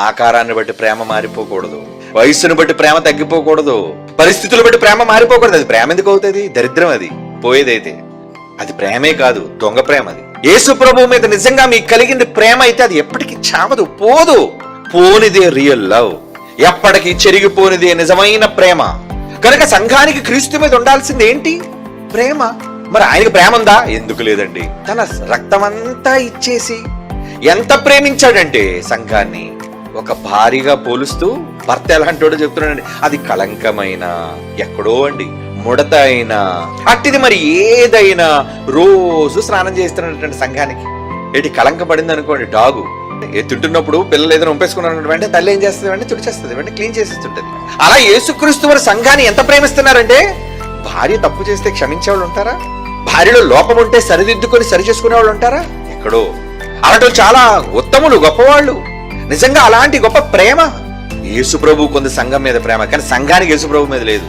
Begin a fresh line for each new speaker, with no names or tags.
ఆకారాన్ని బట్టి ప్రేమ మారిపోకూడదు, వయస్సును బట్టి ప్రేమ తగ్గిపోకూడదు, పరిస్థితులు బట్టి ప్రేమ మారిపోకూడదు. అది ప్రేమ ఎందుకు అవుతుంది? దరిద్రం అది పోయేదైతే. అది ప్రేమే కాదు, దొంగ ప్రేమ అది. యేసు ప్రభువు మీద నిజంగా మీకు కలిగింది ప్రేమ అయితే అది ఎప్పటికీ చావదు, పోదు. పోనిదే రియల్ లవ్, ఎప్పటికీ చెరిగిపోనిదే నిజమైన ప్రేమ. కనుక సంఘానికి క్రీస్తు మీద ఉండాల్సింది ఏంటి? ప్రేమ. మరి ఆయనకు ప్రేమ ఉందా? ఎందుకు లేదండి. తన రక్తమంతా ఇచ్చేసి ఎంత ప్రేమించాడంటే సంఘాన్ని, ఒక భారీగా పోలుస్తూ భర్త ఎలాంటోడో చెప్తున్నాడండి. అది కళంకమైన, ఎక్కడో అండి ముడత అయినా అట్టిది మరి ఏదైనా రోజు స్నానం చేస్తున్నటువంటి సంఘానికి. ఏంటి కళంక పడింది అనుకోండి, డాగు తింటున్నప్పుడు పిల్లలు ఏదైనా ఉంపేసుకున్నారు వెంటనే తల్లి ఏం చేస్తుంది? వెంటనే తుడిచేస్తుంది, వెంటనే క్లీన్ చేసేస్తుంటది. అలా యేసుక్రీస్తు వారి సంఘాన్ని ఎంత ప్రేమిస్తున్నారంటే, భార్య తప్పు చేస్తే క్షమించే వాళ్ళు ఉంటారా? భార్యలో లోపం ఉంటే సరిదిద్దుకొని సరి చేసుకునే వాళ్ళు ఉంటారా? ఎక్కడో. అలాంటి చాలా ఉత్తములు, గొప్పవాళ్ళు. నిజంగా అలాంటి గొప్ప ప్రేమ యేసు ప్రభు కొంత సంఘం మీద ప్రేమ, కానీ సంఘానికి యేసు ప్రభు మీద లేదు.